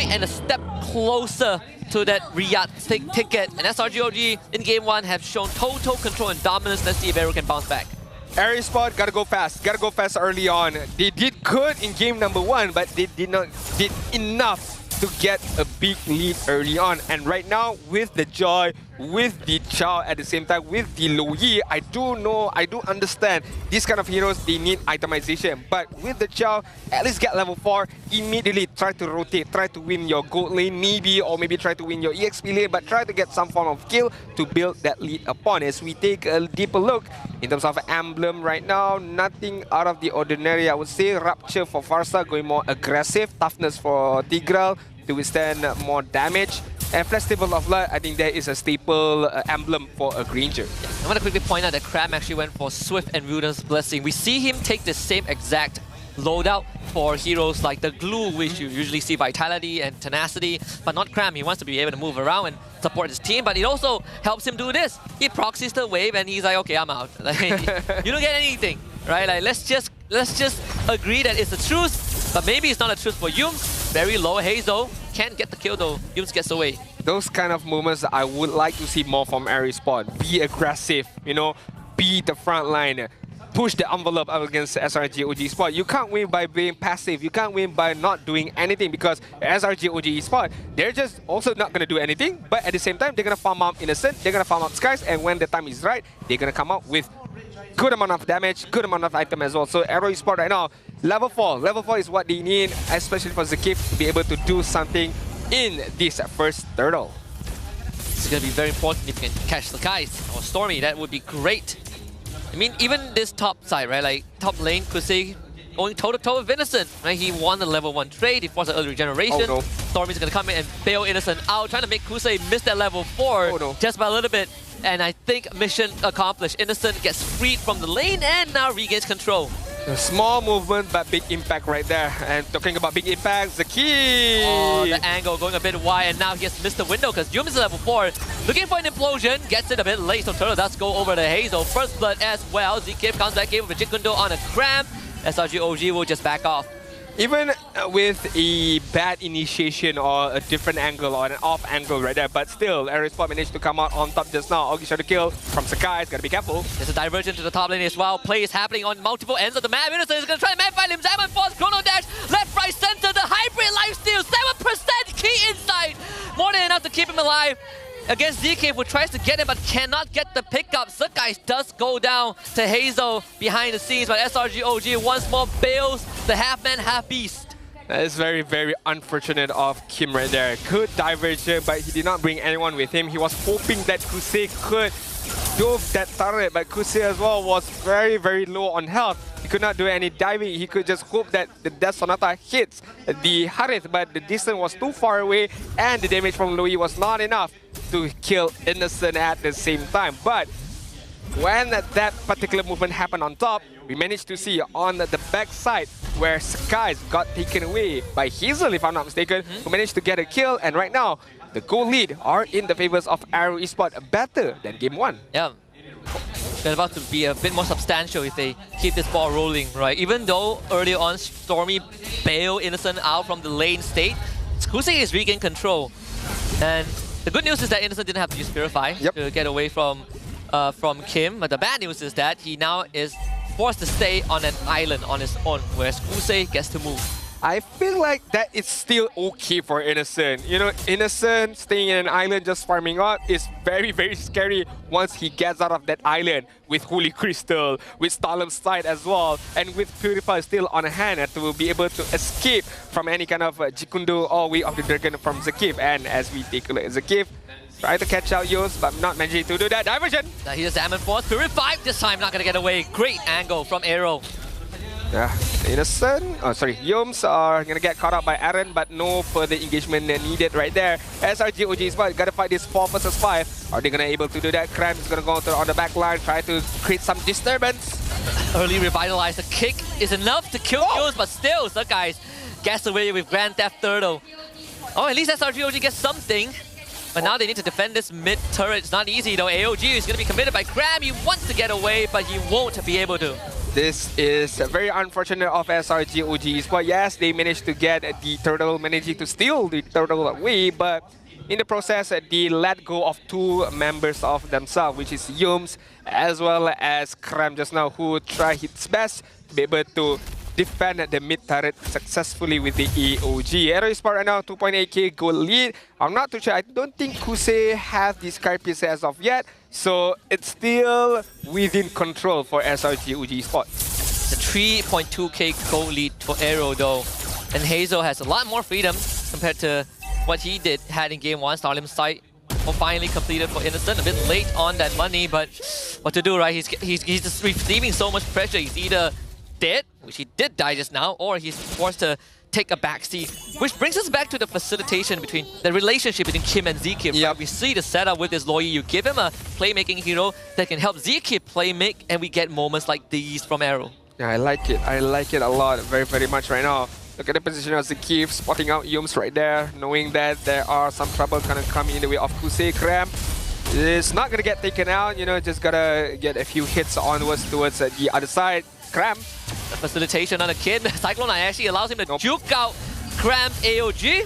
right and a step closer to that Riyadh ticket. And SRGOG in Game 1 have shown total control and dominance. Let's see if Aero can bounce back. Aero Esport gotta go fast early on. They did good in game number 1, but they did not did enough to get a big lead early on. And right now, with the Joy, with the Chao at the same time, with the Loyi, I do understand these kind of heroes, they need itemization. But with the Chao, at least get level 4, immediately try to rotate, try to win your gold lane maybe, or maybe try to win your EXP lane, but try to get some form of kill to build that lead upon. As we take a deeper look in terms of emblem right now, nothing out of the ordinary. I would say Rapture for Farsa going more aggressive, toughness for Tigreal to withstand more damage. And Festival of Light, I think that is a staple emblem for a Granger. I want to quickly point out that Cram actually went for Swift and Ruden's Blessing. We see him take the same exact loadout for heroes like the Glue, which you usually see Vitality and Tenacity, but not Cram. He wants to be able to move around and support his team, but it also helps him do this. He proxies the wave and he's like, okay, I'm out. Like, you don't get anything, right? Like, let's just agree that it's the truth, but maybe it's not the truth for Yums. Very low haze though. Can't get the kill though. Yums gets away. Those kind of moments that I would like to see more from Aero Esport. Be aggressive, you know, be the front line. Push the envelope up against SRG OG Esport. You can't win by being passive. You can't win by not doing anything, because SRG OG Esport, they're just also not going to do anything, but at the same time, they're going to farm up Innocent, they're going to farm up Skies, and when the time is right, they're going to come out with good amount of damage, good amount of item as well. So Aero Esport right now, level 4. Level 4 is what they need, especially for Zakif to be able to do something in this first turtle. It's going to be very important if you can catch the guys or Stormy. That would be great. I mean, even this top side, right? Like, top lane, Kusei going toe-to-toe with Innocent, right? He won the level 1 trade, he forced an early regeneration. Oh, no. Stormy's going to come in and bail Innocent out, trying to make Kusei miss that level 4 oh, no. just by a little bit. And I think mission accomplished. Innocent gets freed from the lane and now regains control. A small movement, but big impact right there. And talking about big impact, Zaki! Oh, the angle going a bit wide, and now he has missed the window because Yum is level 4. Looking for an implosion, gets it a bit late, so Turtle does go over to Hazel. First blood as well. ZK comes back in with a Jikundo on a Cram. SRG OG will just back off. Even with a bad initiation or a different angle or an off angle right there, but still, Aero Esport managed to come out on top just now. Augie shot a kill from Sakai, it's gotta be careful. There's a diversion to the top lane as well. Play is happening on multiple ends of the map. Innocent is gonna try to map fight him. Zaman Force, Chrono Dash, left, right, center, the hybrid lifesteal, 7% key insight! More than enough to keep him alive. Against ZK, who tries to get him but cannot get the pickup. Sakai does go down to Hazel behind the scenes, but SRG OG once more bails the half-man, half-beast. That is very, very unfortunate of Kim right there. Good diversion, but he did not bring anyone with him. He was hoping that Kusei could dove that turret, but Kusei as well was very, very low on health. He could not do any diving. He could just hope that the Death Sonata hits the Harith, but the distance was too far away and the damage from Louis was not enough to kill Innocent at the same time. But when that particular movement happened on top, we managed to see on the back side where Sakai got taken away by Hazel, if I'm not mistaken, who managed to get a kill. And right now, the goal lead are in the favors of Aero Esport, better than game 1. Yeah. They're about to be a bit more substantial if they keep this ball rolling, right? Even though earlier on Stormy bailed Innocent out from the lane state, Kusei is regained control. And the good news is that Innocent didn't have to use Purify to get away from Kim, but the bad news is that he now is forced to stay on an island on his own, whereas Kusei gets to move. I feel like that is still okay for Innocent. You know, Innocent staying in an island just farming out is very, very scary once he gets out of that island with Holy Crystal, with Stalem's Sight as well, and with Purify still on hand to be able to escape from any kind of Jikundo or Way of the Dragon from Zakif. And as we take a look at Zakif, try to catch out Yos, but not managing to do that. Diversion! Here's Zaman Force, Purify, this time not gonna get away. Great angle from Aero. Yeah, Innocent, Yums are gonna get caught up by Aaron, but no further engagement needed right there. SRG OG Esport gotta fight this 4 versus 5. Are they gonna able to do that? Cram is gonna go on the back line, try to create some disturbance. Early revitalize, the kick is enough to kill Yums, but still, Sakai gets away with Grand Theft Turtle. Oh, at least SRG OG gets something. But now they need to defend this mid turret. It's not easy though. AOG is going to be committed by Cram. He wants to get away, but he won't be able to. This is very unfortunate of SRG OG Esports. Yes, they managed to get the turtle, managing to steal the turtle away, but in the process, they let go of two members of themselves, which is Yums as well as Kram just now, who tried his best to be able to defend the mid turret successfully with the AOG. Aero Esport right now 2.8k gold lead. I'm not too sure. I don't think Kusei has the Sky piece as of yet, so it's still within control for SRG OG Esport. The 3.2k gold lead for Aero though, and Hazel has a lot more freedom compared to what he had in game 1. Starlim's sight finally completed for Innocent. A bit late on that money, but what to do, right? He's just receiving so much pressure. He's either dead, which he did die just now, or he's forced to take a backseat, which brings us back to the facilitation between the relationship between Kim and Zkip. Yep. Right? We see the setup with this Loyi. You give him a playmaking hero that can help Zkip playmake, and we get moments like these from Aero. Yeah, I like it. I like it a lot, very, very much right now. Look at the position of Zkip, spotting out Yums right there, knowing that there are some trouble gonna come in the way of Kusei. Kram is not gonna get taken out, you know, just gotta get a few hits onwards towards the other side. Kram. The facilitation on the kid. Cyclone actually allows him to juke out Kram's AOG.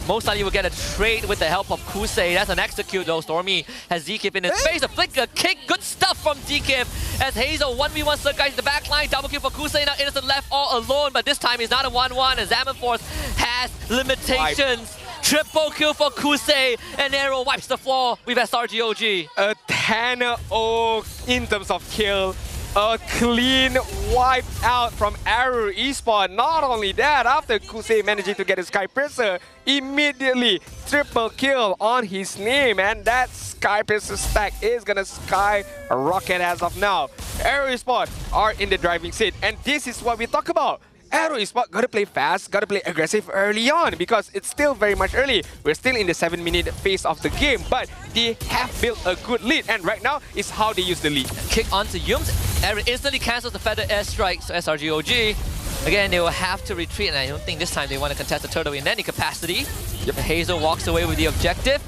Most likely will get a trade with the help of Kusei. That's an execute though. Stormy has Zkip in his face. A flicker kick. Good stuff from Zkip. As Hazel 1v1 Cirque guys in the back line. Double kill for Kusei. Now Innocent left all alone. But this time he's not a 1-1. As Zaman Force has limitations. Triple kill for Kusei. And Aero wipes the floor with SRGOG. A 10-0 in terms of kill. A clean wipe out from Aero Esport. Not only that, after Kusei managing to get a Sky Piercer, immediately triple kill on his name, and that Sky Piercer stack is gonna skyrocket as of now. Aero Esport are in the driving seat, and this is what we talk about. Aero Esport gotta play fast, gotta play aggressive early on because it's still very much early. We're still in the 7-minute phase of the game, but they have built a good lead, and right now is how they use the lead. Kick onto Yums. Aaron instantly cancels the feather airstrike, so SRGOG. Again, they will have to retreat, and I don't think this time they want to contest the turtle in any capacity. Yep. Hazel walks away with the objective.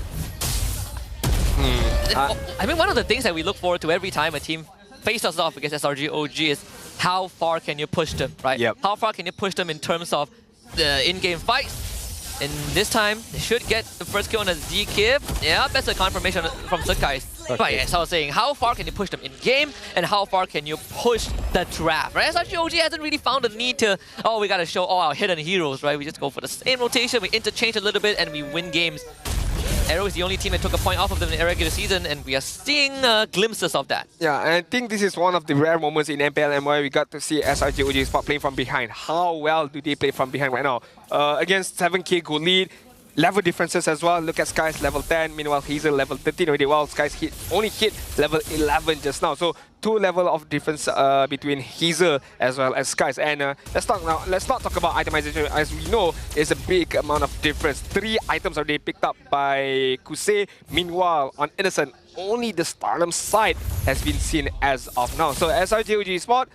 I mean, one of the things that we look forward to every time a team faces off against SRGOG is how far can you push them, right? Yep. How far can you push them in terms of the in-game fight? And this time, they should get the first kill on a Zkip. Yeah, that's a confirmation from Sukai. Okay. But as I was saying, how far can you push them in-game, and how far can you push the draft, right? SRGOG hasn't really found the need to, oh, we gotta show all our hidden heroes, right? We just go for the same rotation, we interchange a little bit, and we win games. Aero is the only team that took a point off of them in the regular season, and we are seeing glimpses of that. Yeah, and I think this is one of the rare moments in MPL where we got to see SRG OG playing from behind. How well do they play from behind right now? Against 7k gold lead, level differences as well. Look at Sky's level 10, meanwhile Hazel level 13 already. Well, Sky's only hit level 11 just now. So 2 levels of difference between Hazel as well as Sky's. And let's not talk about itemization. As we know, it's a big amount of difference. 3 items already picked up by Kusei. Meanwhile, on Innocent, only the Stardom side has been seen as of now. So SRG OG Esport,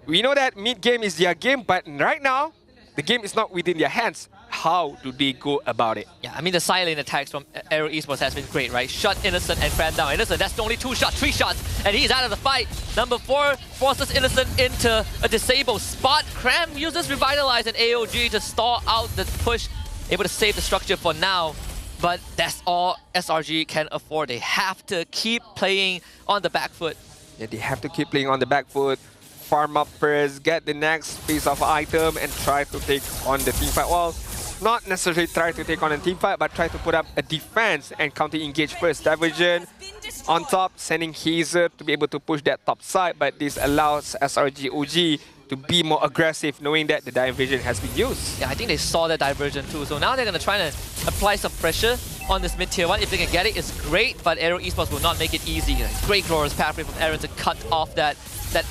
we know that mid-game is their game, but right now, the game is not within their hands. How do they go about it? Yeah, I mean, the silent attacks from Aero Esports has been great, right? Shut Innocent and Cram down. Innocent, that's only 2 shots, 3 shots, and he's out of the fight. Number 4 forces Innocent into a disabled spot. Cram uses Revitalize and AOG to stall out the push, able to save the structure for now. But that's all SRG can afford. They have to keep playing on the back foot. Yeah, they have to keep playing on the back foot. Farm up first, get the next piece of item, and try to take on the team fight. Well, not necessarily try to take on a team fight, but try to put up a defense and counter-engage first. Diversion on top, sending Hazer to be able to push that top side, but this allows SRG OG to be more aggressive, knowing that the diversion has been used. Yeah, I think they saw that diversion too, so now they're going to try to apply some pressure on this mid-tier 1. If they can get it, it's great, but Aero Esports will not make it easy. Great glorious pathway from Aaron to cut off that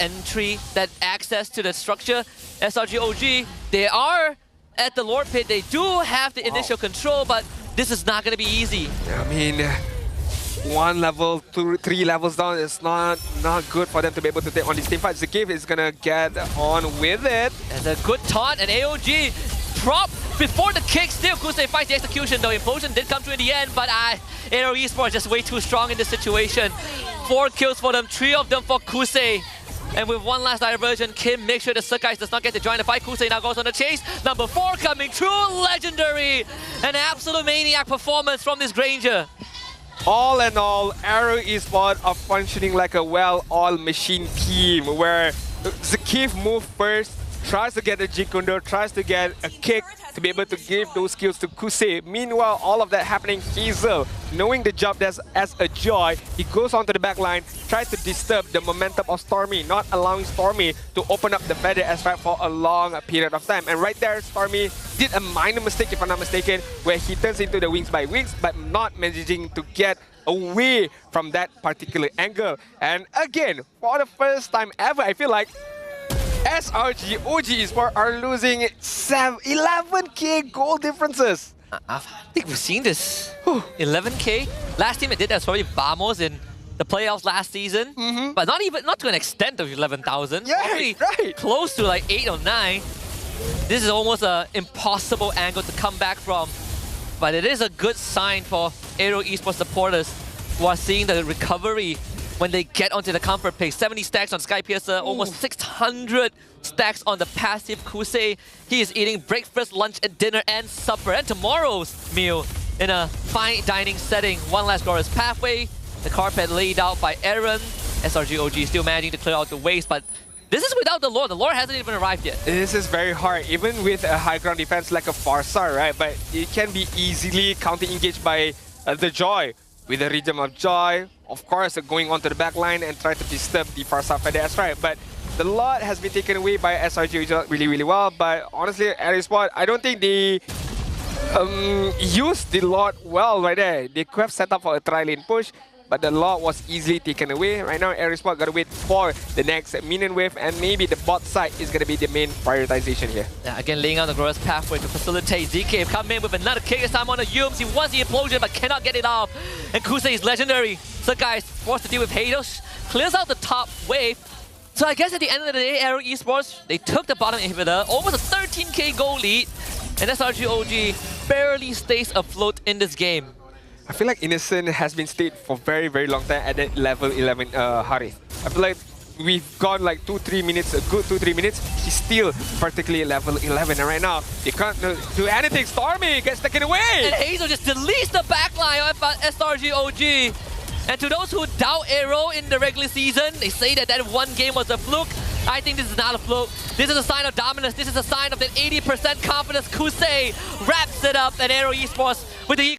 entry, that access to the structure. SRG OG, they are at the Lord Pit. They do have the initial control, but this is not going to be easy. I mean, 1 level, 2, 3 levels down is not good for them to be able to take on this team fight. Zkip is going to get on with it. There's a good taunt, and AOG drop before the kick. Still, Kusei fights the execution, though. Implosion did come through in the end, but Aero Esport just way too strong in this situation. 4 kills for them, 3 of them for Kusei. And with one last diversion, Kim makes sure the Surkais does not get to join the fight. Kusei now goes on the chase. Number 4 coming through, legendary. An absolute maniac performance from this Granger. All in all, Aero Esport are functioning like a well-oiled machine team where Zakif moves first, tries to get a Jikundo, tries to get a kick to be able to give those skills to Kusei. Meanwhile, all of that happening, Hazel, knowing the job as a Joy, he goes onto the back line, tries to disturb the momentum of Stormy, not allowing Stormy to open up the feather aspect for a long period of time. And right there, Stormy did a minor mistake, if I'm not mistaken, where he turns into the wings by wings, but not managing to get away from that particular angle. And again, for the first time ever, I feel like SRG OG Esports are losing 11k goal differences. I think we've seen this. 11k. Last team that did that was probably Vamos in the playoffs last season, but not to an extent of 11,000. Yeah, right. Close to like 8 or 9. This is almost an impossible angle to come back from, but it is a good sign for Aero Esports supporters who are seeing the recovery when they get onto the comfort pace. 70 stacks on Skypiercer, almost 600 stacks on the passive Kusei. He is eating breakfast, lunch, and dinner, and supper, and tomorrow's meal in a fine dining setting. One last glorious pathway. The carpet laid out by Aaron. SRG OG still managing to clear out the waste, but this is without the Lord. The Lord hasn't even arrived yet. This is very hard, even with a high ground defense like a Farsar, right? But it can be easily counter-engaged by the Joy. With the Rhythm of Joy, of course, going onto the back line and try to disturb the Farsar feather aspect. But the lot has been taken away by SRG really well. But honestly, Aero Esport, I don't think they used the lot well right there. They could have set up for a tri-lane push, but the lot was easily taken away. Right now, Aero Esport gotta wait for the next minion wave, and maybe the bot side is gonna be the main prioritization here. Yeah, again, laying out the glorious pathway to facilitate. ZK come in with another kick this time on the Yums. He wants the implosion, but cannot get it off. And Kusei is legendary. So guys, forced to deal with Hados, clears out the top wave. So I guess at the end of the day, Aero Esports, they took the bottom inhibitor, almost a 13k goal lead, and SRG OG barely stays afloat in this game. I feel like Innocent has been stayed for very long time at that level 11 Harith. I feel like we've gone like 2-3 minutes, a good 2-3 minutes. He's still particularly level 11, and right now they can't do anything. Stormy gets taken away! And Hazel just deletes the backline of SRG OG. And to those who doubt Aero in the regular season, they say that that one game was a fluke. I think this is not a fluke. This is a sign of dominance. This is a sign of that 80% confidence. Kusei wraps it up, and Aero Esports with the